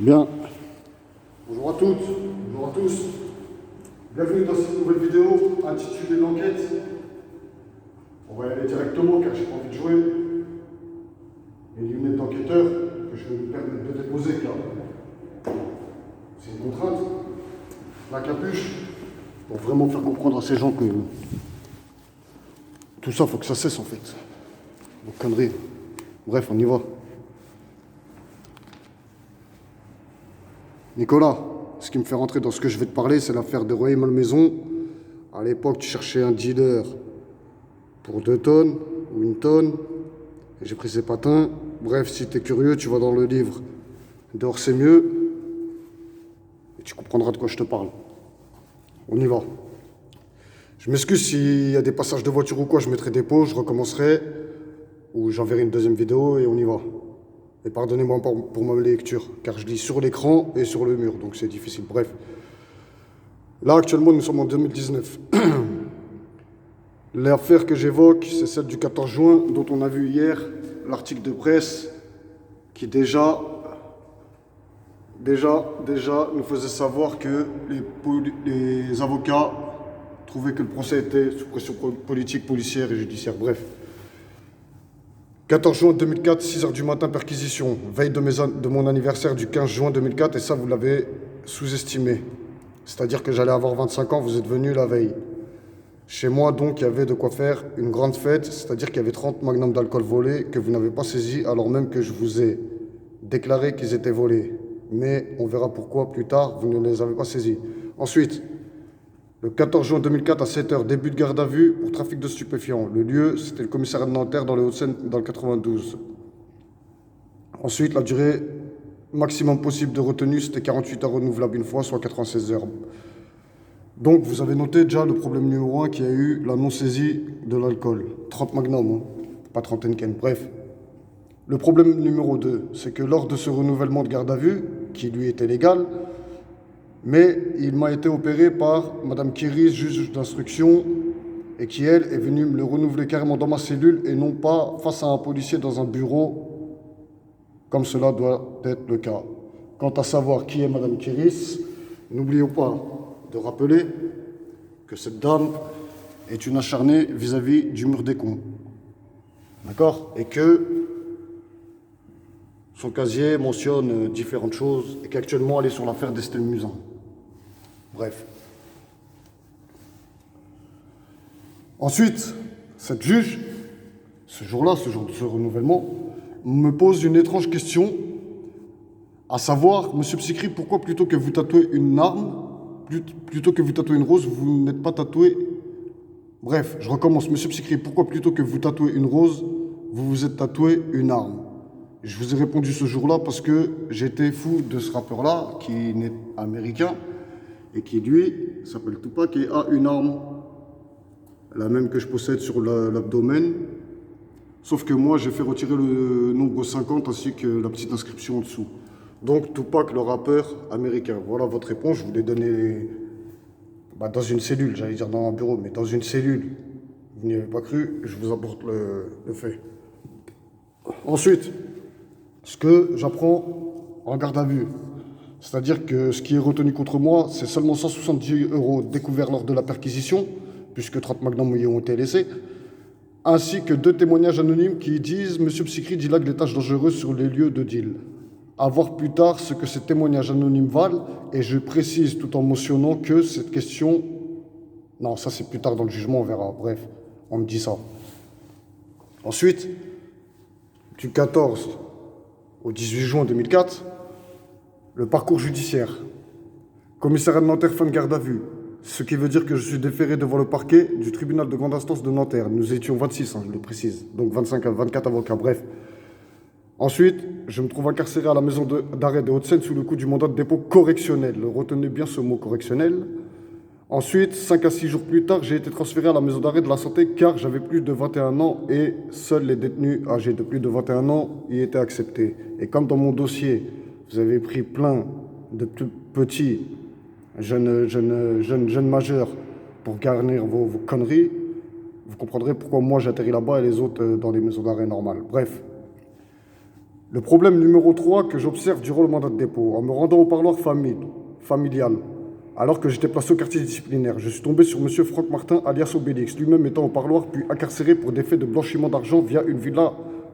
Bien, bonjour à toutes, bonjour à tous. Bienvenue dans cette nouvelle vidéo intitulée L'enquête. On va y aller directement car j'ai pas envie de jouer. Il y a une lunette d'enquêteur que je vais me permettre de déposer car c'est une contrainte. La capuche, pour vraiment faire comprendre à ces gens que tout ça, faut que ça cesse en fait. Vos conneries. Bref, on y va. Nicolas, ce qui me fait rentrer dans ce que je vais te parler, c'est l'affaire de Rueil-Malmaison. À l'époque, tu cherchais un dealer pour 2 tonnes ou 1 tonne. Et j'ai pris ses patins. Bref, si tu es curieux, tu vas dans le livre Dehors c'est mieux. Et tu comprendras de quoi je te parle. On y va. Je m'excuse s'il y a des passages de voiture ou quoi, je mettrai des pauses, je recommencerai. Ou j'enverrai une deuxième vidéo et on y va. Et pardonnez-moi pour ma lecture, car je lis sur l'écran et sur le mur, donc c'est difficile. Bref. Là, actuellement, nous sommes en 2019. L'affaire que j'évoque, c'est celle du 14 juin, dont on a vu hier l'article de presse qui déjà nous faisait savoir que les avocats trouvaient que le procès était sous pression politique, policière et judiciaire. Bref. 14 juin 2004, 6 h du matin, perquisition. Veille de mon anniversaire du 15 juin 2004, et ça, vous l'avez sous-estimé. C'est-à-dire que j'allais avoir 25 ans, vous êtes venu la veille. Chez moi, donc, il y avait de quoi faire une grande fête, c'est-à-dire qu'il y avait 30 magnums d'alcool volés que vous n'avez pas saisis, alors même que je vous ai déclaré qu'ils étaient volés. Mais on verra pourquoi plus tard, vous ne les avez pas saisis. Ensuite, le 14 juin 2004 à 7 h, début de garde à vue pour trafic de stupéfiants. Le lieu, c'était le commissariat de Nanterre dans les Hauts-de-Seine, dans le 92. Ensuite, la durée maximum possible de retenue, c'était 48 heures renouvelables une fois, soit 96 heures. Donc, vous avez noté déjà le problème numéro 1 qui a eu la non-saisie de l'alcool. 30 magnums, hein, pas 30 Henken, bref. Le problème numéro 2, c'est que lors de ce renouvellement de garde à vue, qui lui était légal, mais il m'a été opéré par Madame Kiris, juge d'instruction, et qui, elle, est venue me le renouveler carrément dans ma cellule et non pas face à un policier dans un bureau, comme cela doit être le cas. Quant à savoir qui est Madame Kiris, n'oublions pas de rappeler que cette dame est une acharnée vis-à-vis du mur des cons. D'accord? Et que son casier mentionne différentes choses et qu'actuellement elle est sur l'affaire d'Estelle Musin. Bref. Ensuite, cette juge, ce jour-là, ce jour de ce renouvellement, me pose une étrange question, à savoir, Monsieur Psykri, pourquoi plutôt que vous tatouez une arme, plutôt que vous tatouez une rose, vous n'êtes pas tatoué... Bref, je recommence. Monsieur Psykri, pourquoi plutôt que vous tatouez une rose, vous vous êtes tatoué une arme? Je vous ai répondu ce jour-là parce que j'étais fou de ce rappeur-là, qui est américain, et qui, lui, s'appelle Tupac et a une arme, la même que je possède sur l'abdomen, sauf que moi, j'ai fait retirer le nombre 50 ainsi que la petite inscription en dessous. Donc, Tupac, le rappeur américain. Voilà votre réponse, je vous l'ai donné dans une cellule, j'allais dire dans un bureau, mais dans une cellule. Vous n'y avez pas cru, je vous apporte le fait. Ensuite, ce que j'apprends en garde à vue. C'est-à-dire que ce qui est retenu contre moi, c'est seulement 170 € découverts lors de la perquisition, puisque 30 magnums y ont été laissés, ainsi que 2 témoignages anonymes qui disent « Monsieur Psykri dilague les tâches dangereuses sur les lieux de deal ». À voir plus tard ce que ces témoignages anonymes valent, et je précise tout en mentionnant que cette question... Non, ça c'est plus tard dans le jugement, on verra. Bref, on me dit ça. Ensuite, du 14 au 18 juin 2004, le parcours judiciaire. Commissariat de Nanterre, fin de garde à vue. Ce qui veut dire que je suis déféré devant le parquet du tribunal de grande instance de Nanterre. Nous étions 26, je le précise. Donc 24 avocats, bref. Ensuite, je me trouve incarcéré à la maison d'arrêt des Hauts-de-Seine sous le coup du mandat de dépôt correctionnel. Retenez bien ce mot correctionnel. Ensuite, 5 à 6 jours plus tard, j'ai été transféré à la maison d'arrêt de la santé car j'avais plus de 21 ans et seuls les détenus âgés de plus de 21 ans y étaient acceptés. Et comme dans mon dossier, vous avez pris plein de petits jeunes majeurs pour garnir vos conneries, vous comprendrez pourquoi moi j'atterris là-bas et les autres dans les maisons d'arrêt normales. Bref. Le problème numéro 3 que j'observe durant le mandat de dépôt, en me rendant au parloir familial, alors que j'étais placé au quartier disciplinaire, je suis tombé sur M. Franck Martin, alias Obélix, lui-même étant au parloir, puis incarcéré pour des faits de blanchiment d'argent via une villa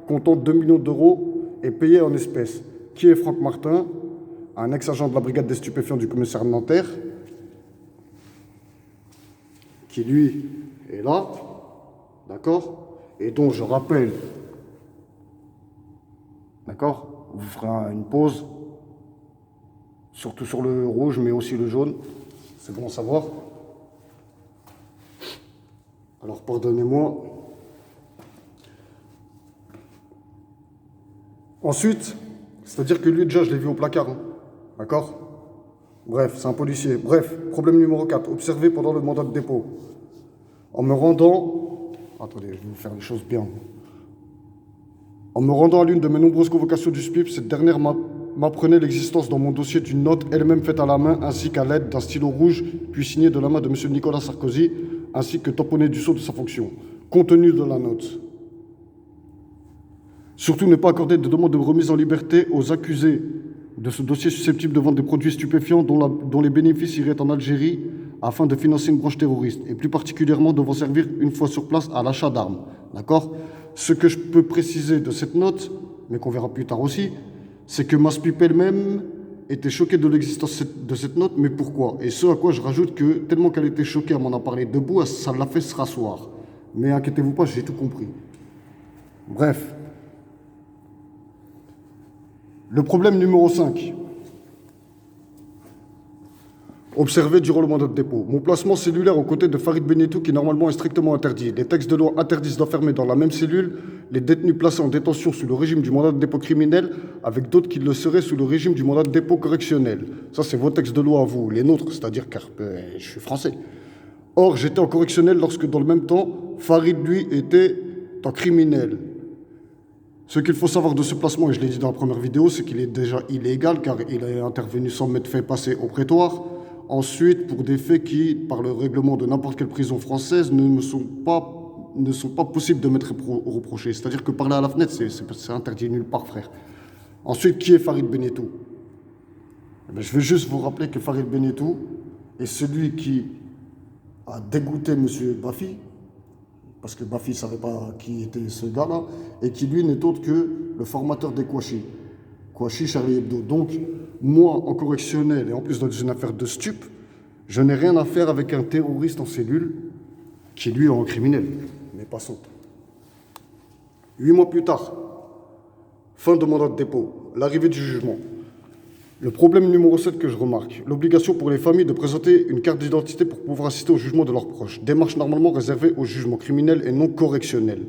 comptant 2 millions d'euros et payée en espèces. Qui est Franck Martin? Un ex-agent de la brigade des stupéfiants du commissaire de Nanterre, qui lui est là, d'accord? Et dont je rappelle, d'accord? Vous ferez une pause, surtout sur le rouge, mais aussi le jaune, c'est bon à savoir. Alors pardonnez-moi. Ensuite, c'est-à-dire que lui déjà je l'ai vu au placard, hein, d'accord? Bref, c'est un policier. Bref, problème numéro 4, observé pendant le mandat de dépôt. En me rendant... Attendez, je vais vous faire les choses bien. En me rendant à l'une de mes nombreuses convocations du SPIP, cette dernière m'apprenait l'existence dans mon dossier d'une note elle-même faite à la main, ainsi qu'à l'aide d'un stylo rouge, puis signée de la main de M. Nicolas Sarkozy, ainsi que tamponnée du sceau de sa fonction. Contenu de la note. Surtout ne pas accorder de demande de remise en liberté aux accusés de ce dossier susceptible de vendre des produits stupéfiants dont les bénéfices iraient en Algérie afin de financer une branche terroriste, et plus particulièrement devant servir une fois sur place à l'achat d'armes. D'accord? Ce que je peux préciser de cette note, mais qu'on verra plus tard aussi, c'est que Maspip elle-même était choquée de l'existence de cette note, mais pourquoi? Et ce à quoi je rajoute que, tellement qu'elle était choquée, elle m'en a parlé debout, ça l'a fait se rasseoir. Mais inquiétez-vous pas, j'ai tout compris. Bref. Le problème numéro 5. Observé durant le mandat de dépôt. Mon placement cellulaire aux côtés de Farid Benetou qui normalement est strictement interdit. Les textes de loi interdisent d'enfermer dans la même cellule les détenus placés en détention sous le régime du mandat de dépôt criminel avec d'autres qui le seraient sous le régime du mandat de dépôt correctionnel. Ça, c'est vos textes de loi à vous, les nôtres, c'est-à-dire car je suis français. Or, j'étais en correctionnel lorsque, dans le même temps, Farid, lui, était en criminel. Ce qu'il faut savoir de ce placement, et je l'ai dit dans la première vidéo, c'est qu'il est déjà illégal car il est intervenu sans m'être fait passer au prétoire. Ensuite, pour des faits qui, par le règlement de n'importe quelle prison française, ne sont pas possibles de m'être reprochés. C'est-à-dire que parler à la fenêtre, c'est interdit nulle part, frère. Ensuite, qui est Farid Benetou? Je vais juste vous rappeler que Farid Benetou est celui qui a dégoûté M. Bafi, parce que Bafi ne savait pas qui était ce gars-là, et qui, lui, n'est autre que le formateur des Kouachi. Kouachi, Charlie Hebdo. Donc, moi, en correctionnel, et en plus dans une affaire de stup, je n'ai rien à faire avec un terroriste en cellule qui, lui, est en criminel. Mais passons. 8 mois plus tard, fin de mandat de dépôt, l'arrivée du jugement. Le problème numéro 7 que je remarque, l'obligation pour les familles de présenter une carte d'identité pour pouvoir assister au jugement de leurs proches. Démarche normalement réservée au jugement criminel et non correctionnel.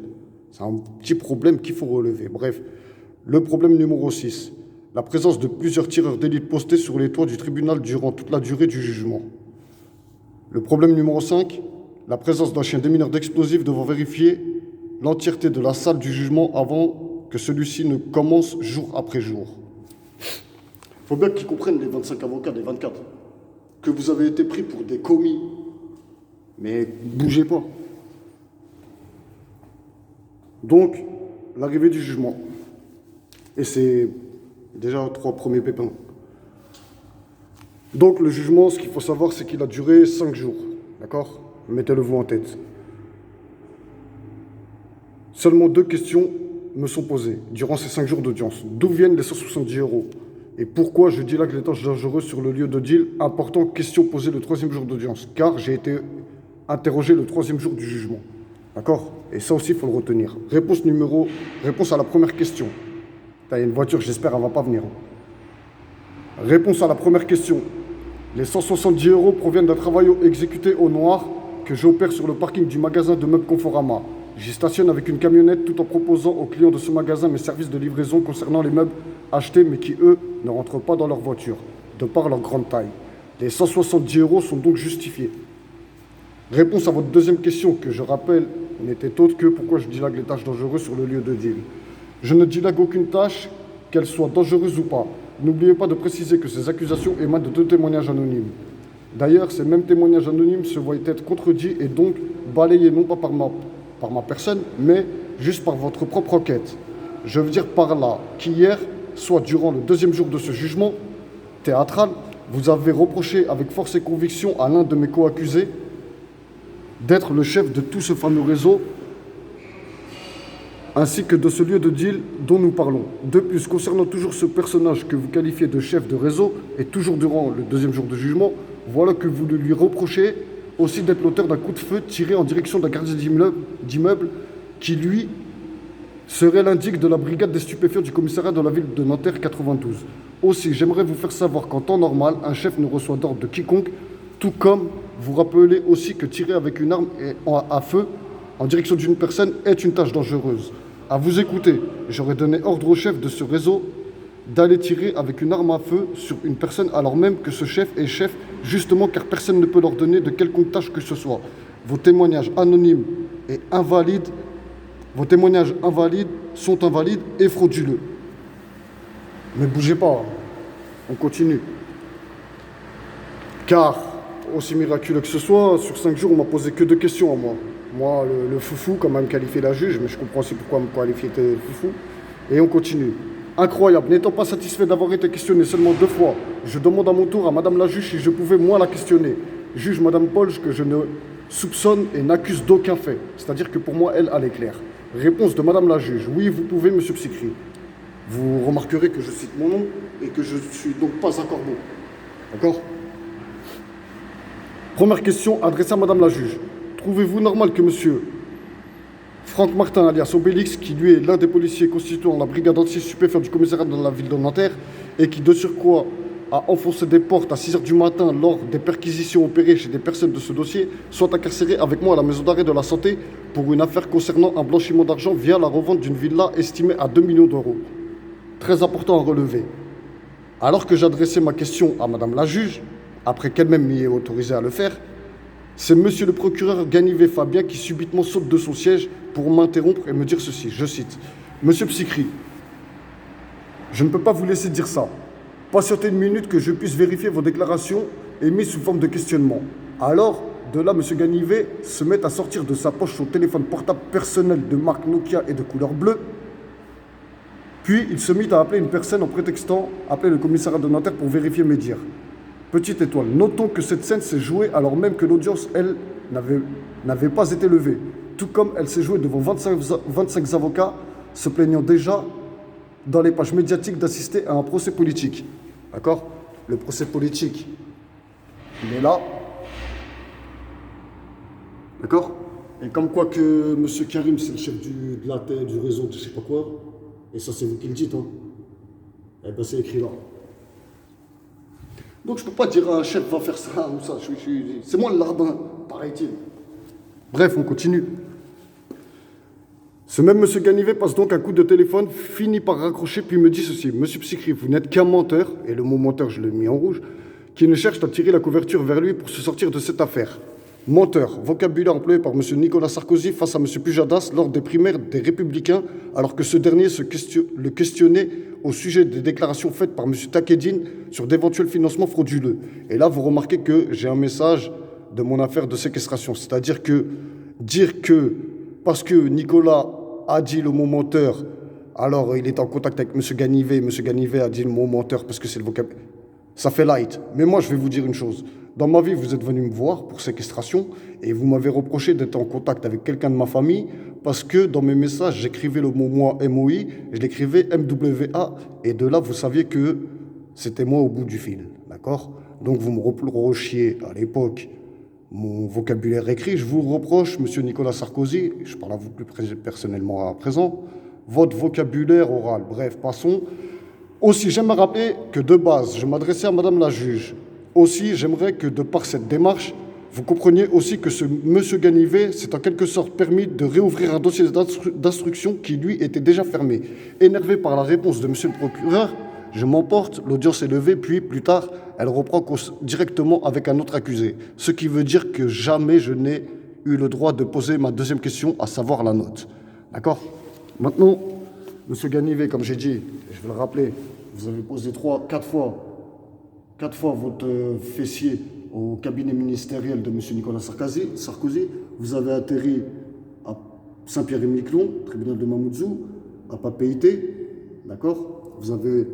C'est un petit problème qu'il faut relever. Bref, le problème numéro 6, la présence de plusieurs tireurs d'élite postés sur les toits du tribunal durant toute la durée du jugement. Le problème numéro 5, la présence d'un chien démineur d'explosifs devant vérifier l'entièreté de la salle du jugement avant que celui-ci ne commence jour après jour. Il faut bien qu'ils comprennent, les 25 avocats des 24, que vous avez été pris pour des commis. Mais bougez pas. Donc, l'arrivée du jugement. Et c'est déjà 3 premiers pépins. Donc, le jugement, ce qu'il faut savoir, c'est qu'il a duré 5 jours. D'accord? Mettez-le vous en tête. Seulement 2 questions me sont posées durant ces 5 jours d'audience. D'où viennent les 170 €? Et pourquoi je dis là que les tâches dangereuses sur le lieu de deal? Important, question posée le 3e jour d'audience, car j'ai été interrogé le 3e jour du jugement. D'accord? Et ça aussi, il faut le retenir. Réponse à la première question. Il y a une voiture, j'espère, elle ne va pas venir. Réponse à la première question. Les 170 € proviennent d'un travail exécuté au noir que j'opère sur le parking du magasin de meubles Conforama. J'y stationne avec une camionnette tout en proposant aux clients de ce magasin mes services de livraison concernant les meubles achetés mais qui, eux, ne rentrent pas dans leur voiture, de par leur grande taille. Les 170 € sont donc justifiés. Réponse à votre 2e question, que je rappelle n'était autre que pourquoi je dilague les tâches dangereuses sur le lieu de deal. Je ne dilague aucune tâche, qu'elle soit dangereuse ou pas. N'oubliez pas de préciser que ces accusations émanent de 2 témoignages anonymes. D'ailleurs, ces mêmes témoignages anonymes se voient être contredits et donc balayés non pas par ma personne, mais juste par votre propre enquête. Je veux dire par là qu'hier, soit durant le deuxième jour de ce jugement théâtral, vous avez reproché avec force et conviction à l'un de mes co-accusés d'être le chef de tout ce fameux réseau ainsi que de ce lieu de deal dont nous parlons. De plus, concernant toujours ce personnage que vous qualifiez de chef de réseau, et toujours durant le deuxième jour de jugement, voilà que vous lui reprochez aussi d'être l'auteur d'un coup de feu tiré en direction d'un gardien d'immeuble qui, lui, serait l'indique de la brigade des stupéfiants du commissariat de la ville de Nanterre 92. Aussi, j'aimerais vous faire savoir qu'en temps normal, un chef ne reçoit d'ordre de quiconque, tout comme vous rappelez aussi que tirer avec une arme à feu en direction d'une personne est une tâche dangereuse. À vous écouter, j'aurais donné ordre au chef de ce réseau d'aller tirer avec une arme à feu sur une personne alors même que ce chef est chef, justement car personne ne peut leur donner de quelconque tâche que ce soit. Vos témoignages anonymes et invalides, vos témoignages invalides sont invalides et frauduleux. Ne bougez pas, on continue. Car, aussi miraculeux que ce soit, sur 5 jours, on m'a posé que 2 questions à moi. Moi, le foufou, comme elle me qualifiait la juge, mais je comprends aussi pourquoi elle me qualifiait de foufou. Et on continue. Incroyable, n'étant pas satisfait d'avoir été questionné seulement 2 fois, je demande à mon tour à Madame la juge si je pouvais moi la questionner. Juge Madame Polge que je ne soupçonne et n'accuse d'aucun fait. C'est-à-dire que pour moi, elle est claire. Réponse de Madame la juge. Oui, vous pouvez, Monsieur Psycri. Vous remarquerez que je cite mon nom et que je ne suis donc pas un corbeau. D'accord? Première question adressée à Madame la juge. Trouvez-vous normal que Monsieur Franck Martin, alias Obélix, qui lui est l'un des policiers constituant la brigade anti-stupéfiants du commissariat de la ville de Nanterre et qui de surcroît a enfoncé des portes à 6 h du matin lors des perquisitions opérées chez des personnes de ce dossier, soit incarcéré avec moi à la maison d'arrêt de la santé pour une affaire concernant un blanchiment d'argent via la revente d'une villa estimée à 2 millions d'euros. Très important à relever. Alors que j'adressais ma question à Madame la juge, après qu'elle-même m'y ait autorisé à le faire, c'est Monsieur le procureur Ganivet Fabien qui subitement saute de son siège pour m'interrompre et me dire ceci, je cite. Monsieur Psycri, je ne peux pas vous laisser dire ça. Patientez une minute que je puisse vérifier vos déclarations émises sous forme de questionnement. Alors, de là, Monsieur Ganivet se met à sortir de sa poche son téléphone portable personnel de marque Nokia et de couleur bleue. Puis, il se mit à appeler une personne en prétextant appeler le commissariat de Nanterre pour vérifier mes dires. Petite étoile. Notons que cette scène s'est jouée alors même que l'audience, elle, n'avait pas été levée. Tout comme elle s'est jouée devant 25 avocats se plaignant déjà dans les pages médiatiques d'assister à un procès politique. D'accord? Le procès politique, il est là. D'accord? Et comme quoi que M. Karim, c'est le chef de la tête, du réseau, de je sais pas quoi. Et ça, c'est vous qui le dites, hein. Eh ben, c'est écrit là. Donc je peux pas dire à un chef va faire ça ou ça. C'est moi le larbin, paraît-il. Bref, on continue. Ce même monsieur Ganivet passe donc un coup de téléphone, finit par raccrocher, puis me dit ceci. Monsieur Psycri, vous n'êtes qu'un menteur, et le mot menteur, je l'ai mis en rouge, qui ne cherche à tirer la couverture vers lui pour se sortir de cette affaire. Menteur, vocabulaire employé par monsieur Nicolas Sarkozy face à monsieur Pujadas lors des primaires des Républicains, alors que ce dernier le questionnait au sujet des déclarations faites par monsieur Takedine sur d'éventuels financements frauduleux. Et là, vous remarquez que j'ai un message de mon affaire de séquestration. C'est-à-dire que dire que parce que Nicolas a dit le mot menteur, alors il est en contact avec monsieur Ganivet, et monsieur Ganivet a dit le mot menteur parce que c'est le vocabulaire. Ça fait light. Mais moi, je vais vous dire une chose. Dans ma vie, vous êtes venu me voir pour séquestration et vous m'avez reproché d'être en contact avec quelqu'un de ma famille parce que dans mes messages, j'écrivais le mot moi, MOI, je l'écrivais MWA. Et de là, vous saviez que c'était moi au bout du fil. D'accord? Donc, vous me reprochiez à l'époque mon vocabulaire écrit. Je vous reproche, monsieur Nicolas Sarkozy, je parle à vous plus personnellement à présent, votre vocabulaire oral. Bref, passons. Aussi, j'aimerais rappeler que de base, je m'adressais à madame la juge. Aussi, j'aimerais que de par cette démarche, vous compreniez aussi que ce monsieur Ganivet s'est en quelque sorte permis de réouvrir un dossier d'instruction qui, lui, était déjà fermé. Énervé par la réponse de monsieur le procureur, je m'emporte, l'audience est levée, puis plus tard, elle reprend directement avec un autre accusé. Ce qui veut dire que jamais je n'ai eu le droit de poser ma deuxième question, à savoir la note. D'accord? Maintenant, monsieur Ganivet, comme j'ai dit, je vais le rappeler, vous avez posé 4 fois votre fessier au cabinet ministériel de M. Nicolas Sarkozy. Vous avez atterri à Saint-Pierre-et-Miquelon, tribunal de Mamoudzou, à Papeete, d'accord? Vous avez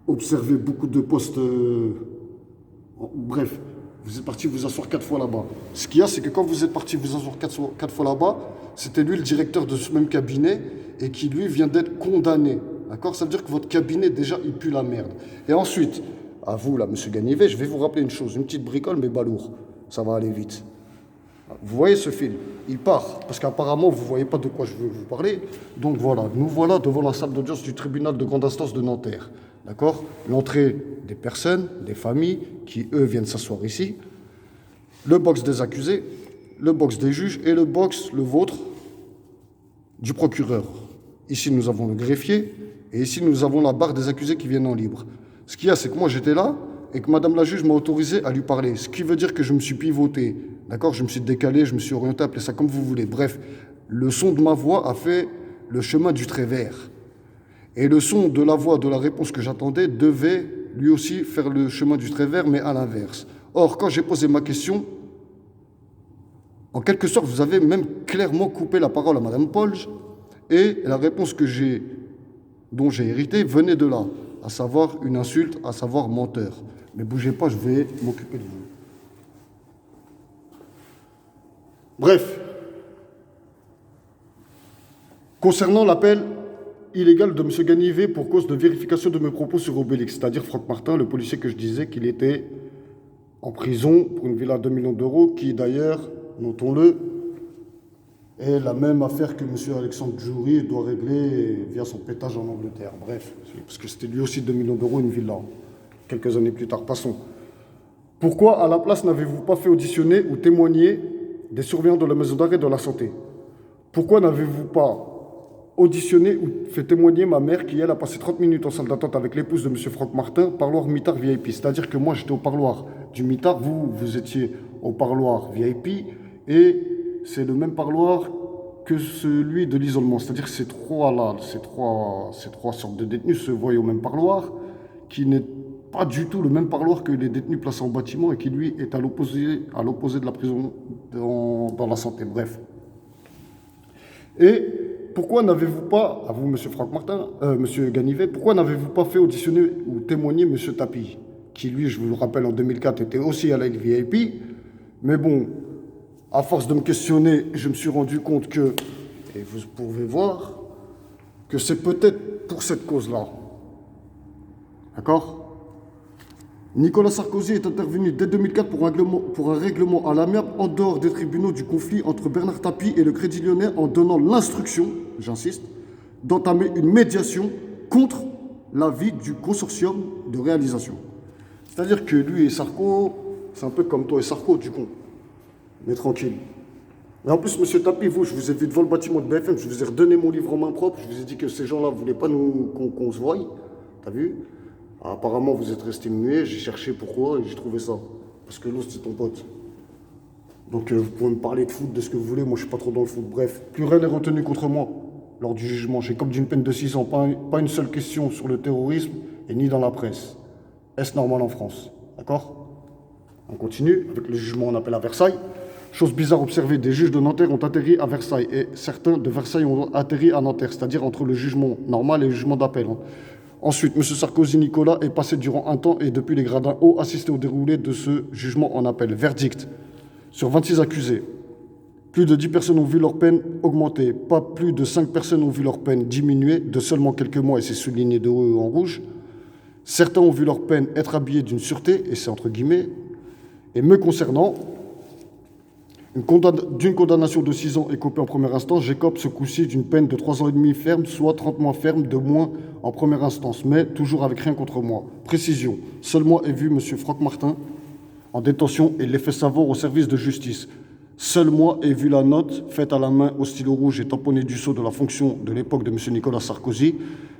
observé beaucoup de postes. Bref, vous êtes parti vous asseoir 4 fois là-bas. Ce qu'il y a, c'est que quand vous êtes parti vous asseoir 4 fois là-bas, c'était lui le directeur de ce même cabinet et qui, lui, vient d'être condamné. D'accord? Ça veut dire que votre cabinet, déjà, il pue la merde. Et ensuite, à vous, là, monsieur Ganivet, je vais vous rappeler une chose, une petite bricole, mais balourd. Ça va aller vite. Vous voyez ce film, il part, parce qu'apparemment vous ne voyez pas de quoi je veux vous parler. Donc voilà, nous voilà devant la salle d'audience du tribunal de grande instance de Nanterre. D'accord? L'entrée des personnes, des familles, qui eux viennent s'asseoir ici. Le box des accusés, le box des juges et le box, le vôtre, du procureur. Ici nous avons le greffier et ici nous avons la barre des accusés qui viennent en libre. Ce qu'il y a, c'est que moi j'étais là et que madame la juge m'a autorisé à lui parler. Ce qui veut dire que je me suis pivoté. D'accord? Je me suis décalé, je me suis orienté, appelez ça comme vous voulez. Bref, le son de ma voix a fait le chemin du trait vert. Et le son de la voix de la réponse que j'attendais devait lui aussi faire le chemin du trait vert, mais à l'inverse. Or, quand j'ai posé ma question, en quelque sorte, vous avez même clairement coupé la parole à madame Polge, et la réponse dont j'ai hérité venait de là, à savoir une insulte, à savoir menteur. Mais bougez pas, je vais m'occuper de vous. Bref, concernant l'appel illégal de M. Ganivet pour cause de vérification de mes propos sur Obélix, c'est-à-dire Franck Martin, le policier que je disais qu'il était en prison pour une villa à 2 millions d'euros, qui d'ailleurs, notons-le, est la même affaire que M. Alexandre Djouri doit régler via son pétage en Angleterre. Bref, parce que c'était lui aussi 2 millions d'euros, une villa, quelques années plus tard. Passons. Pourquoi, à la place, n'avez-vous pas fait auditionner ou témoigner des surveillants de la maison d'arrêt de la santé? Pourquoi n'avez-vous pas auditionné ou fait témoigner ma mère qui, elle, a passé 30 minutes en salle d'attente avec l'épouse de M. Franck Martin, parloir mitard VIP? C'est-à-dire que moi, j'étais au parloir du mitard, vous étiez au parloir VIP, et c'est le même parloir que celui de l'isolement. C'est-à-dire que ces trois sortes de détenus se voient au même parloir, qui n'est pas du tout le même parloir que les détenus placés en bâtiment et qui, lui, est à l'opposé de la prison dans la santé. Bref. Et pourquoi n'avez-vous pas, à vous, M. Franck Martin, M. Ganivet, pourquoi n'avez-vous pas fait auditionner ou témoigner M. Tapi, qui, lui, je vous le rappelle, en 2004, était aussi à la VIP. Mais bon, à force de me questionner, je me suis rendu compte que, et vous pouvez voir, que c'est peut-être pour cette cause-là. D'accord? Nicolas Sarkozy est intervenu dès 2004 pour un règlement à l'amiable en dehors des tribunaux du conflit entre Bernard Tapie et le Crédit Lyonnais en donnant l'instruction, j'insiste, d'entamer une médiation contre l'avis du consortium de réalisation. C'est-à-dire que lui et Sarko, c'est un peu comme toi et Sarko, du coup. Mais tranquille. Et en plus, monsieur Tapie, vous, je vous ai vu devant le bâtiment de BFM, je vous ai redonné mon livre en main propre, je vous ai dit que ces gens-là ne voulaient pas qu'on se voie. T'as vu? Apparemment, vous êtes resté muet, j'ai cherché pourquoi et j'ai trouvé ça. Parce que l'autre, c'est ton pote. Donc, vous pouvez me parler de foot, de ce que vous voulez, moi, je suis pas trop dans le foot. Bref, plus rien n'est retenu contre moi lors du jugement. J'ai comme d'une peine de 6 ans, pas une seule question sur le terrorisme et ni dans la presse. Est-ce normal en France? D'accord? On continue avec le jugement en appel à Versailles. Chose bizarre observée, des juges de Nanterre ont atterri à Versailles et certains de Versailles ont atterri à Nanterre, c'est-à-dire entre le jugement normal et le jugement d'appel. Ensuite, M. Sarkozy Nicolas est passé durant un temps et depuis les gradins hauts assisté au déroulé de ce jugement en appel. Verdict. Sur 26 accusés, plus de 10 personnes ont vu leur peine augmenter. Pas plus de 5 personnes ont vu leur peine diminuer de seulement quelques mois, et c'est souligné de haut en rouge. Certains ont vu leur peine être habillés d'une sûreté, et c'est entre guillemets. Et me concernant, d'une condamnation de 6 ans écopée en première instance, j'écope ce coup-ci d'une peine de 3 ans et demi ferme, soit 30 mois ferme de moins en première instance, mais toujours avec rien contre moi. Précision, seul moi ai vu M. Franck Martin en détention et l'ai fait savoir au service de justice. Seul moi ai vu la note faite à la main au stylo rouge et tamponnée du sceau de la fonction de l'époque de M. Nicolas Sarkozy.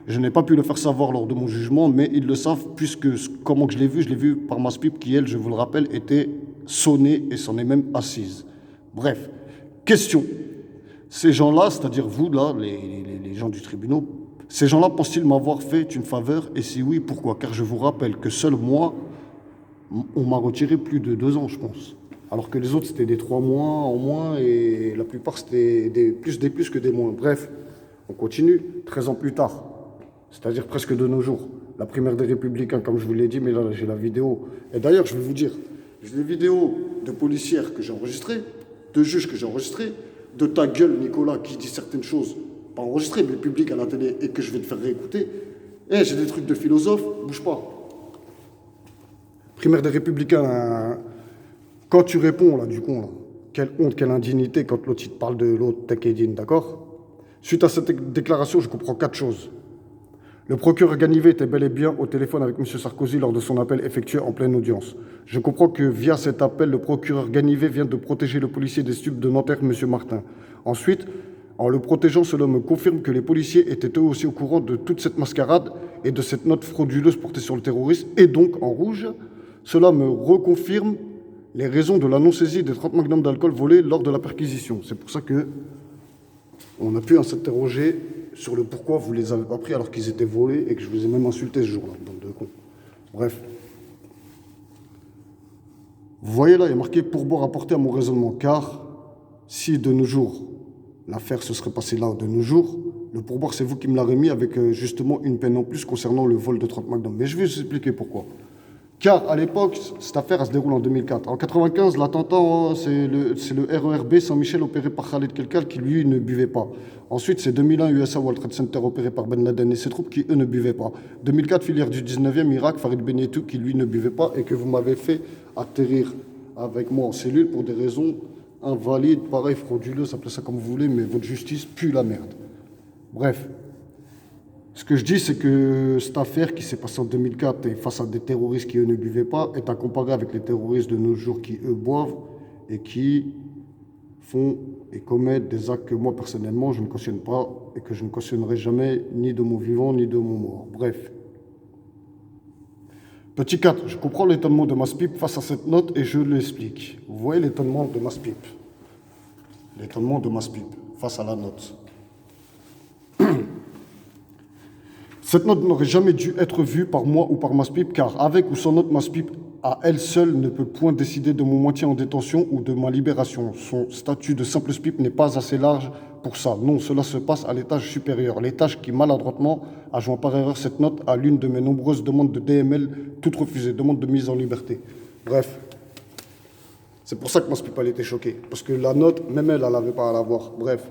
Je n'ai pas pu le faire savoir lors de mon jugement, mais ils le savent puisque comment que je l'ai vu par ma SPIP qui, elle, je vous le rappelle, était sonnée et s'en est même assise. Bref, question. Ces gens-là, c'est-à-dire vous, là, les gens du tribunal, ces gens-là pensent-ils m'avoir fait une faveur? Et si oui, pourquoi? Car je vous rappelle que seul moi, on m'a retiré plus de 2 ans, je pense. Alors que les autres, c'était des 3 mois en moins et la plupart, c'était des plus que des moins. Bref, On continue 13 ans plus tard, c'est-à-dire presque de nos jours. La primaire des Républicains, comme je vous l'ai dit, mais là j'ai la vidéo. Et d'ailleurs, je vais vous dire, j'ai des vidéos de policières que j'ai enregistrées, de juges que j'ai enregistrés, de ta gueule, Nicolas, qui dit certaines choses, pas enregistrées, mais publiques à la télé, et que je vais te faire réécouter. Et j'ai des trucs de philosophe, bouge pas. Primaire des Républicains, quand tu réponds, là, du con, là, quelle honte, quelle indignité quand l'autre il te parle de l'autre, Takedine, d'accord? Suite à cette déclaration, je comprends 4 choses. Le procureur Ganivet était bel et bien au téléphone avec M. Sarkozy lors de son appel effectué en pleine audience. Je comprends que via cet appel, le procureur Ganivet vient de protéger le policier des stupes de Nanterre, M. Martin. Ensuite, en le protégeant, cela me confirme que les policiers étaient eux aussi au courant de toute cette mascarade et de cette note frauduleuse portée sur le terrorisme, et donc en rouge. Cela me reconfirme les raisons de la non-saisie des 30 magnums d'alcool volés lors de la perquisition. C'est pour ça que on a pu s'interroger sur le pourquoi vous les avez pas pris alors qu'ils étaient volés et que je vous ai même insulté ce jour-là, bande de cons. Bref. Vous voyez là, il y a marqué pourboire apporté à mon raisonnement, car si de nos jours, l'affaire se serait passée là de nos jours, le pourboire c'est vous qui me l'avez mis avec justement une peine en plus concernant le vol de 30 magnums. Mais je vais vous expliquer pourquoi. Car à l'époque, cette affaire elle se déroule en 2004. En 95, l'attentat, c'est le RERB Saint-Michel opéré par Khaled Kelkal qui lui ne buvait pas. Ensuite, c'est 2001 USA World Trade Center opéré par Ben Laden et ses troupes qui eux ne buvaient pas. 2004, filière du 19e Irak, Farid Benyetou qui lui ne buvait pas et que vous m'avez fait atterrir avec moi en cellule pour des raisons invalides, pareil, frauduleuses, appelez ça comme vous voulez, mais votre justice pue la merde. Bref. Ce que je dis, c'est que cette affaire qui s'est passée en 2004 et face à des terroristes qui, eux, ne buvaient pas, est à comparer avec les terroristes de nos jours qui, eux, boivent et qui font et commettent des actes que moi, personnellement, je ne cautionne pas et que je ne cautionnerai jamais ni de mon vivant ni de mon mort. Bref. Petit 4, je comprends l'étonnement de Maspip face à cette note et je l'explique. Vous voyez l'étonnement de Maspip. L'étonnement de Maspip face à la note. Cette note n'aurait jamais dû être vue par moi ou par Maspip, car avec ou sans note, Maspip, à elle seule, ne peut point décider de mon maintien en détention ou de ma libération. Son statut de simple spip n'est pas assez large pour ça. Non, cela se passe à l'étage supérieur. L'étage qui, maladroitement, a joint par erreur cette note à l'une de mes nombreuses demandes de DML, toutes refusées, demande de mise en liberté. Bref. C'est pour ça que Maspip, elle était choquée. Parce que la note, même elle n'avait pas à l'avoir. Bref.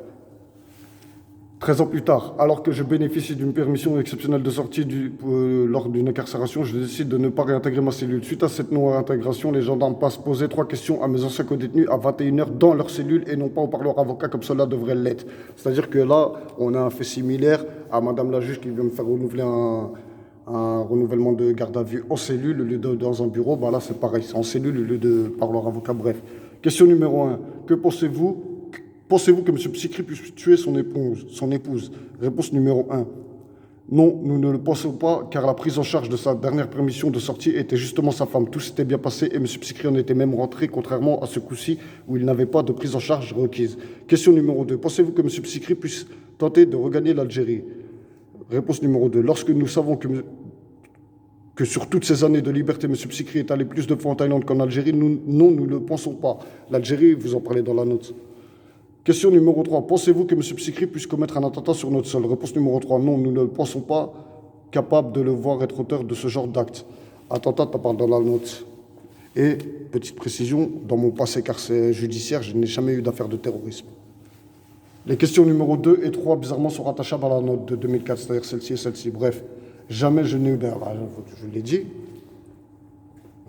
13 ans plus tard, alors que je bénéficie d'une permission exceptionnelle de sortie lors d'une incarcération, je décide de ne pas réintégrer ma cellule. Suite à cette non-réintégration, les gendarmes passent poser 3 questions à mes anciens co-détenus à 21h dans leur cellule et non pas par leur avocat comme cela devrait l'être. C'est-à-dire que là, on a un fait similaire à Madame la juge qui vient me faire renouveler un renouvellement de garde à vue en cellule au lieu de dans un bureau. Bah là, c'est pareil, c'est en cellule au lieu de par leur avocat. Bref. Question numéro 1. Que pensez-vous que M. Psykri puisse tuer son épouse? Réponse numéro 1. Non, nous ne le pensons pas, car la prise en charge de sa dernière permission de sortie était justement sa femme. Tout s'était bien passé et M. Psykri en était même rentré, contrairement à ce coup-ci où il n'avait pas de prise en charge requise. Question numéro 2. Pensez-vous que M. Psykri puisse tenter de regagner l'Algérie? Réponse numéro 2. Lorsque nous savons que sur toutes ces années de liberté, M. Psykri est allé plus de fois en Thaïlande qu'en Algérie, nous ne le pensons pas. L'Algérie, vous en parlez dans la note. Question numéro 3. Pensez-vous que M. Psykri puisse commettre un attentat sur notre sol? Réponse numéro 3. Non, nous ne pensons pas capables de le voir être auteur de ce genre d'acte. Attentat, t'en parles dans la note. Et, petite précision, dans mon passé judiciaire, je n'ai jamais eu d'affaire de terrorisme. Les questions numéro 2 et 3, bizarrement, sont rattachables à la note de 2004, c'est-à-dire celle-ci et celle-ci. Bref, jamais je n'ai eu je l'ai dit.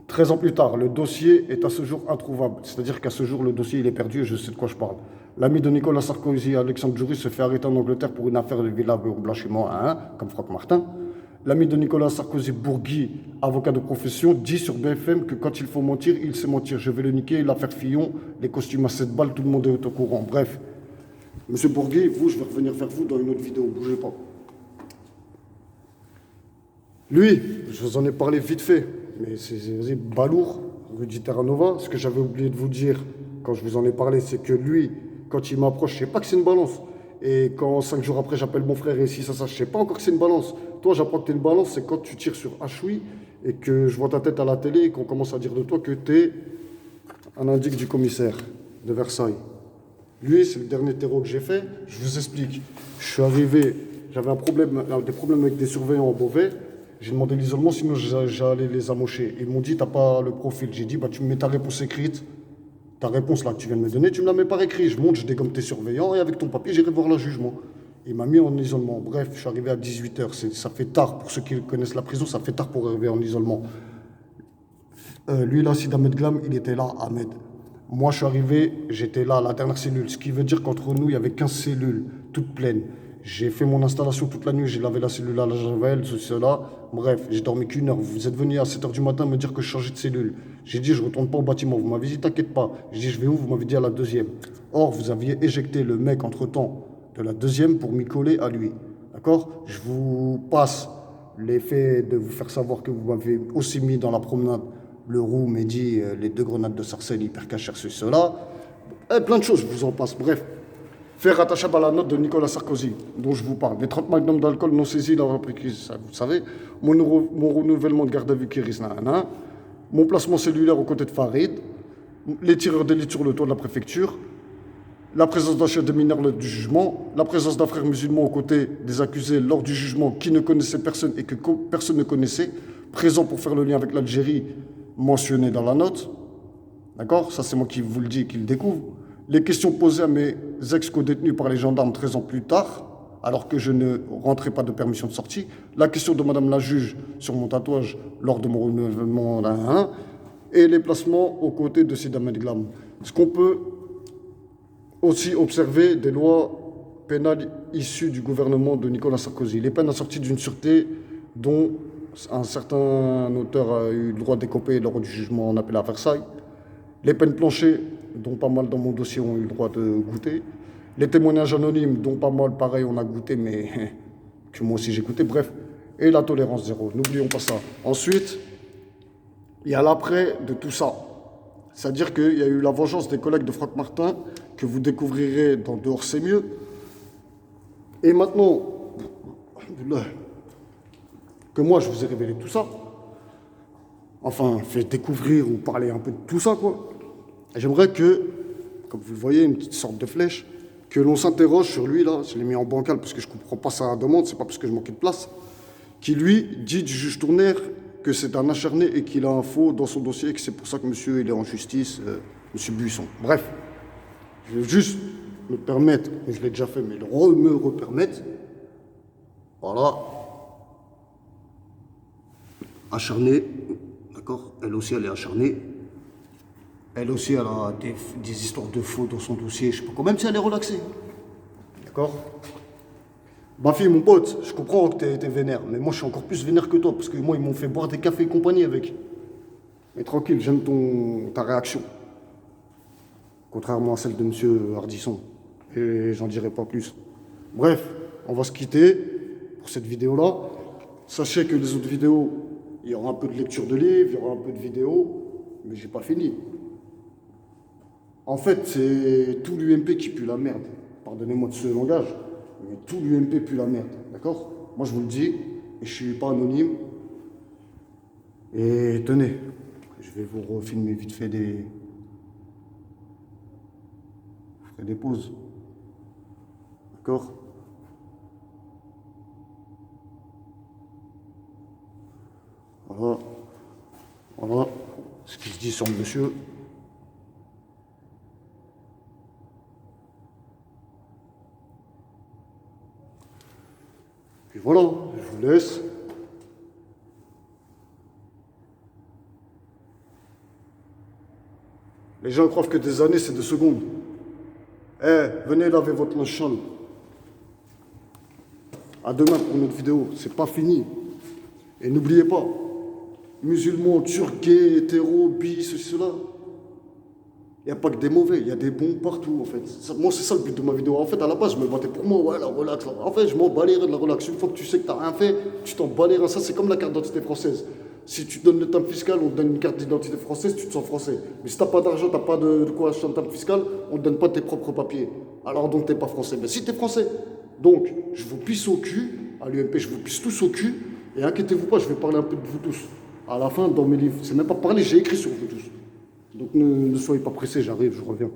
13 ans plus tard, le dossier est à ce jour introuvable. C'est-à-dire qu'à ce jour, le dossier il est perdu et je sais de quoi je parle. L'ami de Nicolas Sarkozy, Alexandre Djouri, se fait arrêter en Angleterre pour une affaire de villa au blanchiment à 1, comme Franck Martin. L'ami de Nicolas Sarkozy, Bourgui, avocat de profession, dit sur BFM que quand il faut mentir, il sait mentir. Je vais le niquer, l'affaire Fillon, les costumes à 7 balles, tout le monde est au courant. Bref, Monsieur Bourgui, vous, je vais revenir vers vous dans une autre vidéo, bougez pas. Lui, je vous en ai parlé vite fait, mais c'est balourd, rue du Terranova. Ce que j'avais oublié de vous dire quand je vous en ai parlé, c'est que lui, quand il m'approche, je sais pas que c'est une balance. Et quand 5 jours après, j'appelle mon frère et si ça, je sais pas encore que c'est une balance. Toi, j'apprends que t'es une balance, c'est quand tu tires sur Hachoui et que je vois ta tête à la télé et qu'on commence à dire de toi que t'es un indique du commissaire de Versailles. Lui, c'est le dernier terreau que j'ai fait. Je vous explique. Je suis arrivé, j'avais des problèmes avec des surveillants en Beauvais. J'ai demandé l'isolement, sinon j'allais les amocher. Ils m'ont dit, t'as pas le profil. J'ai dit, bah, tu me mets ta réponse écrite. Ta réponse là que tu viens de me donner, tu me la mets par écrit. Je monte, je dégomme tes surveillants et avec ton papier, j'irai voir le jugement. Il m'a mis en isolement. Bref, je suis arrivé à 18h. Ça fait tard. Pour ceux qui connaissent la prison, ça fait tard pour arriver en isolement. Lui, là, Sid Ahmed Glam, il était là, Ahmed. Moi, je suis arrivé, j'étais là, la dernière cellule. Ce qui veut dire qu'entre nous, il y avait 15 cellules, toutes pleines. J'ai fait mon installation toute la nuit, j'ai lavé la cellule à la javel, ceci, cela. Bref, j'ai dormi qu'une heure. Vous êtes venu à 7h du matin me dire que je changeais de cellule. J'ai dit, je retourne pas au bâtiment. Vous m'avez dit, t'inquiète pas. J'ai dit, je vais où? Vous m'avez dit à la deuxième. Or, vous aviez éjecté le mec entre-temps de la deuxième pour m'y coller à lui. D'accord? Je vous passe l'effet de vous faire savoir que vous m'avez aussi mis dans la promenade le roux, Mehdi, les 2 grenades de Sarcelles, hyper cachères, ceci, cela. Et plein de choses, je vous en passe. Bref. Fait rattachable à la note de Nicolas Sarkozy, dont je vous parle. Les 30 magnums d'alcool non saisis dans la reprise, ça, vous savez. Mon renouvellement de garde à vue qui risque, mon placement cellulaire aux côtés de Farid. Les tireurs d'élite sur le toit de la préfecture. La présence d'un chef de mineur lors du jugement. La présence d'un frère musulman aux côtés des accusés lors du jugement qui ne connaissait personne et que personne ne connaissait. Présent pour faire le lien avec l'Algérie, mentionné dans la note. D'accord? Ça, c'est moi qui vous le dis et qui le découvre. Les questions posées à mes ex-co-détenus par les gendarmes 13 ans plus tard, alors que je ne rentrais pas de permission de sortie. La question de madame la juge sur mon tatouage lors de mon renouvellement et les placements aux côtés de Sid Ahmed Glam. Ce qu'on peut aussi observer des lois pénales issues du gouvernement de Nicolas Sarkozy. Les peines assorties d'une sûreté dont un certain auteur a eu le droit d'écoper lors du jugement en appel à Versailles. Les peines planchées, dont pas mal dans mon dossier ont eu le droit de goûter. Les témoignages anonymes, dont pas mal, pareil, on a goûté, mais que moi aussi j'ai goûté. Bref, et la tolérance zéro. N'oublions pas ça. Ensuite, il y a l'après de tout ça. C'est-à-dire qu'il y a eu la vengeance des collègues de Franck Martin, que vous découvrirez dans Dehors c'est mieux. Et maintenant, que moi je vous ai révélé tout ça, enfin, fait découvrir ou parler un peu de tout ça, quoi. J'aimerais que, comme vous le voyez, une petite sorte de flèche, que l'on s'interroge sur lui, là, je l'ai mis en bancal parce que je ne comprends pas sa demande, c'est pas parce que je manquais de place, qui lui dit du juge Tournaire que c'est un acharné et qu'il a un faux dans son dossier et que c'est pour ça que monsieur il est en justice, monsieur Buisson. Bref, je vais juste me permettre, et je l'ai déjà fait, mais me repermettre, voilà, acharné, d'accord, elle aussi elle est acharnée. Elle aussi, elle a des histoires de faux dans son dossier, je sais pas quoi, même si elle est relaxée. D'accord? Ma fille, mon pote, je comprends que t'es vénère, mais moi je suis encore plus vénère que toi, parce que moi ils m'ont fait boire des cafés et compagnie avec. Mais tranquille, j'aime ta réaction. Contrairement à celle de monsieur Hardisson. Et j'en dirai pas plus. Bref, on va se quitter pour cette vidéo-là. Sachez que les autres vidéos, il y aura un peu de lecture de livres, il y aura un peu de vidéos, mais j'ai pas fini. En fait, c'est tout l'UMP qui pue la merde. Pardonnez-moi de ce langage, mais tout l'UMP pue la merde, d'accord? Moi, je vous le dis, et je suis pas anonyme. Et tenez, je vais vous refilmer vite fait des... Je ferai des pauses. D'accord? Voilà. Voilà ce qui se dit sur le monsieur. Puis voilà, je vous laisse. Les gens croient que des années, c'est des secondes. Eh, venez laver votre linge sale. À demain pour une autre vidéo. C'est pas fini. Et n'oubliez pas, musulmans, turcs, gays, hétéros, bis, ceci, cela. Il n'y a pas que des mauvais, il y a des bons partout en fait. Moi c'est ça le but de ma vidéo. En fait à la base je me battais pour moi, ouais la relax. En fait je m'en bats les reins de la relax. Une fois que tu sais que tu n'as rien fait, tu t'en bats les reins. Ça c'est comme la carte d'identité française. Si tu donnes le timbre fiscal, on te donne une carte d'identité française, tu te sens français. Mais si tu n'as pas d'argent, tu n'as pas de quoi acheter un timbre fiscal, on ne te donne pas tes propres papiers. Alors donc tu n'es pas français. Mais si tu es français. Donc je vous pisse au cul, à l'UMP je vous pisse tous au cul. Et inquiétez-vous pas, je vais parler un peu de vous tous. À la fin dans mes livres, c'est même pas parler, j'ai écrit sur vous tous. Donc ne soyez pas pressés, j'arrive, je reviens.